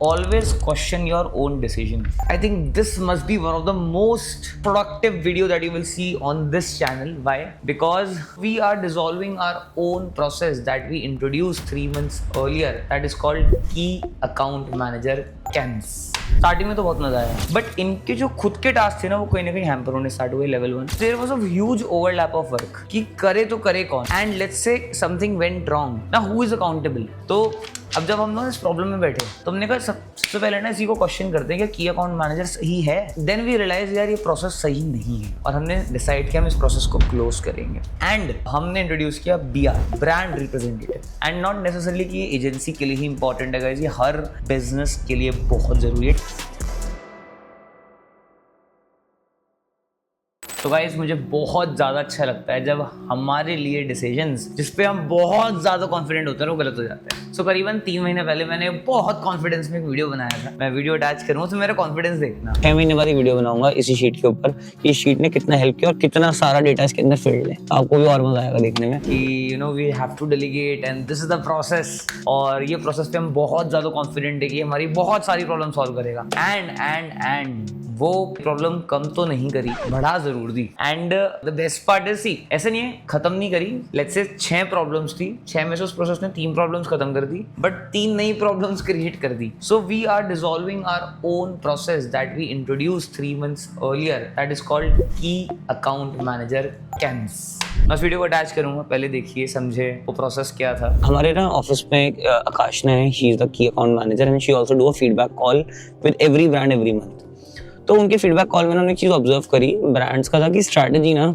Always question your own decision. I think this must be one of the most productive video that you will see on this channel. Why? Because we are dissolving our own process that we introduced 3 months earlier, that is called Key Account Manager CAMS. Starting में तो बहुत मजा आया, but इनके जो खुद के task थे ना वो कहीं ना कहीं हैम्पर होने स्टार्ट हुए level 1. There was a huge overlap of work कि करे तो करे कौन, and let's say something went wrong ना, हु इज अकाउंटेबल. तो अब जब हम लोग इस प्रॉब्लम में बैठे तो हमने कहा सबसे पहले ना इसी को क्वेश्चन करते हैं कि की अकाउंट मैनेजर सही है. देन वी रियलाइज यार ये प्रोसेस सही नहीं है और हमने डिसाइड किया हम इस प्रोसेस को क्लोज करेंगे. एंड हमने इंट्रोड्यूस किया BR, brand representative. And not necessarily कि ये एजेंसी के लिए ही इंपॉर्टेंट है गाइस, ये हर बिजनेस के लिए बहुत जरूरी है. तो गाइस मुझे बहुत ज़्यादा अच्छा लगता है जब हमारे लिए डिसीजंस जिस पे हम बहुत ज़्यादा कॉन्फिडेंट होते हैं वो गलत हो जाते हैं. सो करीबन 3 महीने पहले मैंने बहुत कॉन्फिडेंस में एक वीडियो बनाया था. मैं वीडियो अटैच करूँगा तो मेरा कॉन्फिडेंस देखना. 6 महीने बाद वीडियो बनाऊंगा इसी शीट के ऊपर. इस शीट ने कितना हेल्प किया और कितना सारा डेटा इसके अंदर फील्ड है. आपको भी और मजा आएगा देखने में कि you know we have to delegate and this is the process. और ये प्रोसेस पे हम बहुत ज़्यादा कॉन्फिडेंट है कि हमारी बहुत सारी प्रॉब्लम सॉल्व करेगा. एंड वो प्रॉब्लम कम तो नहीं करी, बढ़ा जरूर दी. And the best part is see ऐसे नहीं है खत्म नहीं करी. लेट्स से 6 प्रॉब्लम्स थी, 6 में से उस प्रोसेस ने 3 प्रॉब्लम्स खत्म कर दी, बट 3 नई प्रॉब्लम्स क्रिएट कर दी. So we are dissolving our own process that we introduce 3 months earlier, that is called key account manager CAMS. मैं वीडियो को अटैच करूंगा, पहले देखिए समझे वो प्रोसेस क्या था. हमारे ना ऑफिस में एक आकाश ने, she is the key account manager and she also do a feedback call with every brand every month. तो उनके फीडबैक कॉल में उन्होंने एक चीज ऑब्जर्व करी ब्रांड्स का था कि स्ट्रैटेजी ना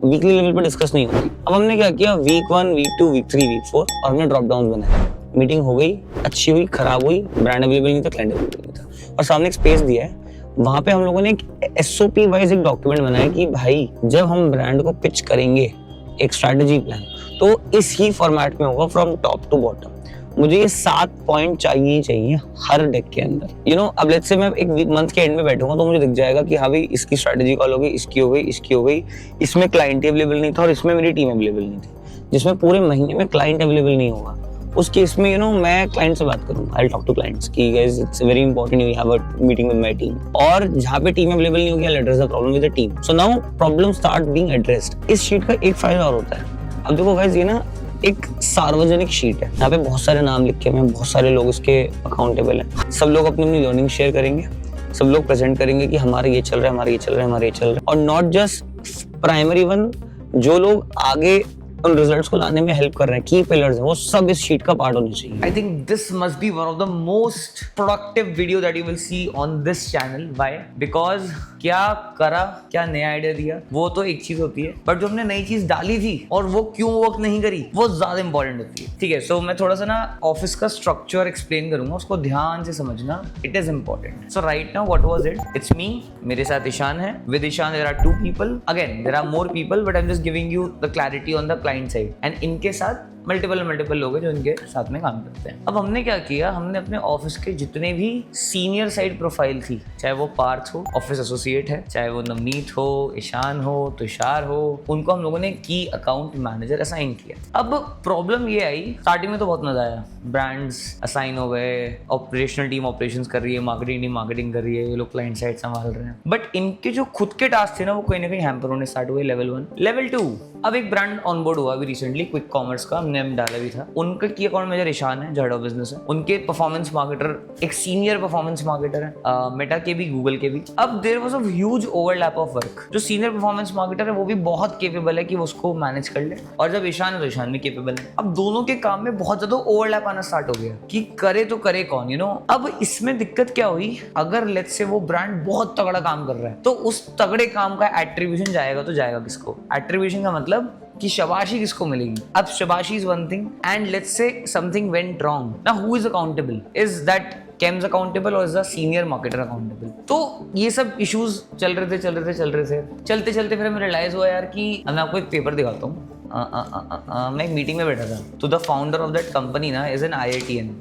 वीकली लेवल पर डिस्कस नहीं होती. अब हमने क्या किया, वीक 1, वीक 2, वीक 3, वीक 4 और हमने ड्रॉप डाउन बनाया. मीटिंग हो गई, अच्छी हुई, खराब हुई, ब्रांड अवेलेबल नहीं था, क्लाइंट अवेलेबल नहीं था, और सामने एक स्पेस दिया है. वहां पे हम लोगों ने एक SOP वाइज एक डॉक्यूमेंट बनाया कि भाई जब हम ब्रांड को पिच करेंगे एक स्ट्रैटेजी प्लान तो इस ही फॉर्मेट में होगा फ्रॉम टॉप टू बॉटम. मुझे ये 7 पॉइंट चाहिए ही चाहिए हर डेक के अंदर. यू नो अब लेट्स से मैं एक मंथ के एंड में बैठूंगा तो मुझे दिख जाएगा कि हाँ भाई इसकी स्ट्रैटेजी कॉल हो गई, इसकी हो गई, इसकी हो गई, इसमें क्लाइंट अवेलेबल नहीं था और इसमें मेरी टीम अवेलेबल नहीं थी. जिसमें पूरे महीने में क्लाइंट अवेलेबल नहीं होगा उस केस में यू नो मैं क्लाइंट से बात करूंगा. I will talk to clients कि guys it's very important you have a meeting with my team. और जहां पे टीम अवेलेबल नहीं होगी I will address the problem with the team. So now problem start being addressed. इस sheet का एक फायदा और होता है. अब देखो गाइस ये ना एक सार्वजनिक शीट है, यहाँ पे बहुत सारे नाम लिखे हुए हैं, बहुत सारे लोग इसके अकाउंटेबल हैं. सब लोग अपनी अपनी लर्निंग शेयर करेंगे, सब लोग प्रेजेंट करेंगे कि हमारा ये चल रहा है, हमारा ये चल रहा है, हमारा ये चल रहा है. और नॉट जस्ट प्राइमरी वन, जो लोग आगे उन रिजल्ट्स को लाने में हेल्प कर रहे हैं, की पिलर्स हैं, वो सब इस शीट का पार्ट होने चाहिए. I think this must be one of the most productive video that you will see on this channel. Why? Because क्या करा, क्या नया आइडिया दिया, वो तो एक चीज होती है, बट जो हमने नई चीज डाली थी और वो क्यों वर्क नहीं करी वो ज्यादा इंपॉर्टेंट होती है. ठीक है, सो मैं थोड़ा सा ना ऑफिस का स्ट्रक्चर एक्सप्लेन करूंगा, उसको ध्यान से समझना, it is important. So right now what was it, it's me, मेरे साथ ईशान है. With Ishan there are 2 people. Again there are more people but I am just giving you the clarity on the client side. And इनके साथ multiple लोग हैं जो इनके साथ में काम करते हैं. अब हमने क्या किया, हमने अपने ऑफिस के जितने भी सीनियर साइड प्रोफाइल थी, चाहे वो पार्थ हो, ऑफिस एसोसिएट है, चाहे वो नवनीत हो, ईशान हो, तुषार हो, उनको हम लोगों ने की अकाउंट मैनेजर असाइन किया. अब प्रॉब्लम ये आई, स्टार्टिंग में तो बहुत मजा आया, ब्रांड्स असाइन हो गए, ऑपरेशनल टीम ऑपरेशंस कर रही है, मार्केटिंग टीम मार्केटिंग कर रही है, ये लोग क्लाइंट साइड संभाल रहे हैं, बट इनके जो खुद के टास्क थे ना वो कहीं ना कहीं हैम्पर होने स्टार्ट हुए लेवल 1. लेवल 2, अब एक ब्रांड ऑनबोर्ड हुआ अभी रिसेंटली, क्विक कॉमर्स का, हमने डाला भी था. उनका की अकाउंट मैनेजर ईशान है, जो हेड ऑफ बिजनेस है. उनके परफॉर्मेंस मार्केटर एक सीनियर परफॉर्मेंस मार्केटर है, मेटा के भी, गूगल के भी. अब there was a huge overlap of work. जो सीनियर परफॉर्मेंस मार्केटर है वो भी बहुत केपेबल है कि वो उसको मैनेज कर ले, और जब ईशान है तो ईशान भी केपेबल है. अब दोनों के काम में बहुत ज्यादा ओवरलैप आना स्टार्ट हो गया कि करे तो करे कौन, यू नो. अब इसमें दिक्कत क्या हुई, अगर लेट्स से वो ब्रांड बहुत तगड़ा काम कर रहा है तो उस तगड़े काम का एट्रीब्यूशन जाएगा तो जाएगा किसको. एट्रीब्यूशन का मतलब कि शाबाशी किसको मिलेगी. अब शाबाशी is one thing and let's say something went wrong ना, who is accountable, is that CAMS accountable or is the senior marketer accountable. तो ये सब इश्यूज चल रहे थे चलते चलते फिर हमें रियलाइज हुआ यार कि मैं आपको एक पेपर दिखाता हूँ. मैं एक मीटिंग में बैठा था, तो the founder of that company ना is an IITian.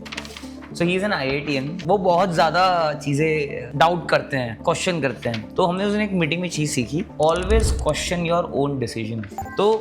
So he is an IITian। वो बहुत ज्यादा चीजें डाउट करते हैं, क्वेश्चन करते हैं। तो हमने उसने एक मीटिंग में चीज सीखी, always question your own decision. तो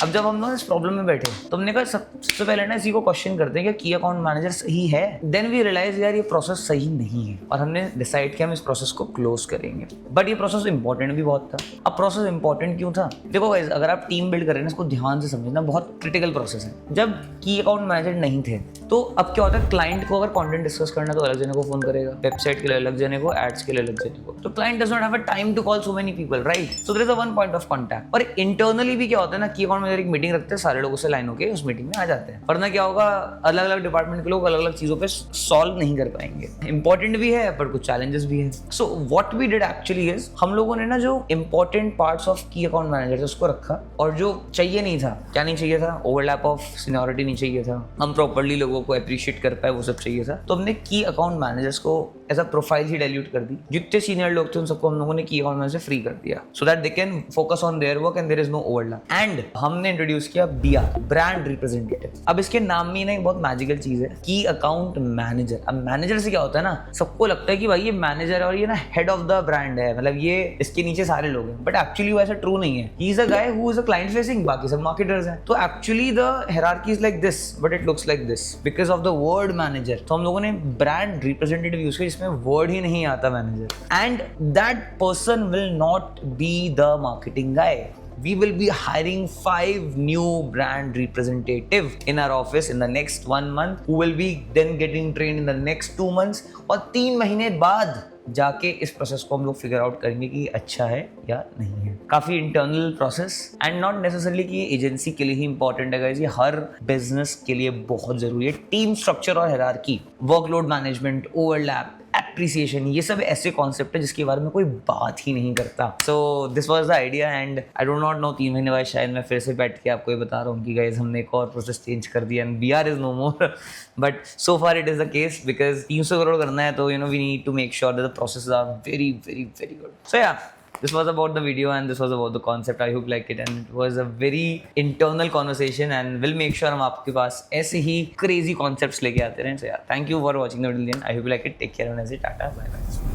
अब जब हम लोग इस प्रॉब्लम में बैठे तो हमने कहा सबसे पहले ना इसी को क्वेश्चन करते हैं कि की अकाउंट मैनेजर सही है। देन वी रियलाइज यार ये प्रोसेस सही नहीं है और हमने डिसाइड किया हम इस प्रोसेस को क्लोज करेंगे। बट ये प्रोसेस इंपॉर्टेंट भी बहुत था। अब प्रोसेस इंपॉर्टेंट क्यों था? देखो गाइस, अगर आप टीम बिल्ड कर रहे हैं इसको ध्यान से समझना, बहुत क्रिटिकल प्रोसेस है। जब की अकाउंट मैनेजर नहीं थे तो अब क्या होता है, क्लाइंट को अगर कंटेंट डिस्कस करना है तो अलग जने को फोन करेगा, वेबसाइट के लिए अलग जने को, एड्स के लिए अलग जने को। तो client does not have a time to call so many people, right? So there is a one point of contact. और इंटरनली भी क्या होता है ना, की अकाउंट मैनेजर एक मीटिंग रखते हैं, सारे लोगों से लाइन होकर उस मीटिंग में आ जाते हैं। वरना क्या होगा, अलग अलग डिपार्टमेंट के लोग अलग अलग चीजों पे सॉल्व नहीं कर पाएंगे। इंपॉर्टेंट भी है पर कुछ चैलेंजेस भी है। So what we did actually is, हम लोगों ने ना जो important parts of key account manager थे उसको रखा, और जो चाहिए नहीं था, क्या नहीं चाहिए था, ओवरलैप ऑफ सीनियरिटी नहीं चाहिए था, हम प्रॉपर्ली लोगों को अप्रिशिएट कर पाए, वो सब चाहिए था। तो हमने की अकाउंट मैनेजर्स को एज अ प्रोफाइल ही डाइल्यूट कर दी। जितने सीनियर लोग थे उन सबको हम लोगों ने की अकाउंट मैनेजर फ्री कर दिया, so that they can focus on their work and there is no overlap. And हमने इंट्रोड्यूस किया BR, ब्रांड रिप्रेजेंटेटिव। अब इसके नाम में ना एक बहुत मैजिकल चीज है, की अकाउंट मैनेजर। अब मैनेजर से क्या होता है ना, सबको लगता है कि भाई ये मैनेजर है और ये ना हेड ऑफ द ब्रांड है, मतलब ये इसके नीचे सारे लोग हैं। बट एक्चुअली वो ऐसा ट्रू नहीं है। He is a guy who is a client facing, बाकी सब मार्केटर्स हैं। तो actually the hierarchy is like this, but it looks like this because of the word manager. तो हम लोगों ने ब्रांड रिप्रेजेंटेटिव यूज किया जिसमें वर्ड ही नहीं आता manager. And that person will not be the marketing guy. We will be hiring 5 new brand representative in our office in the next 1 month, who will be then getting trained in the next 2 months, और 3 महीने बाद जाके इस process को हम लोग figure out करेंगे कि अच्छा है या नहीं है। काफी internal process and not necessarily कि एजेंसी के लिए ही इंपॉर्टेंट है गाइस, ये हर बिजनेस के लिए बहुत जरूरी है। टीम स्ट्रक्चर और hierarchy, workload management, overlap, appreciation, ये सब ऐसे कॉन्सेप्ट है जिसके बारे में कोई बात ही नहीं करता। So this was the idea and I don't not know 3 महीने बाद शायद मैं फिर से बैठ के आपको ये बता रहा हूँ कि गाइस हमने एक और प्रोसेस चेंज कर दिया and BR is no more, but so far it is the case because 300 crore करना है तो we need to make sure that the processes are very very very good. So yeah, this was about the video and this was about the concept. I hope like it and it was a very internal conversation and we'll make sure हम आपके पास ऐसे ही crazy concepts लेके आते रहें. So yeah, thank you for watching the video. I hope you like it. Take care and I say tata, bye bye.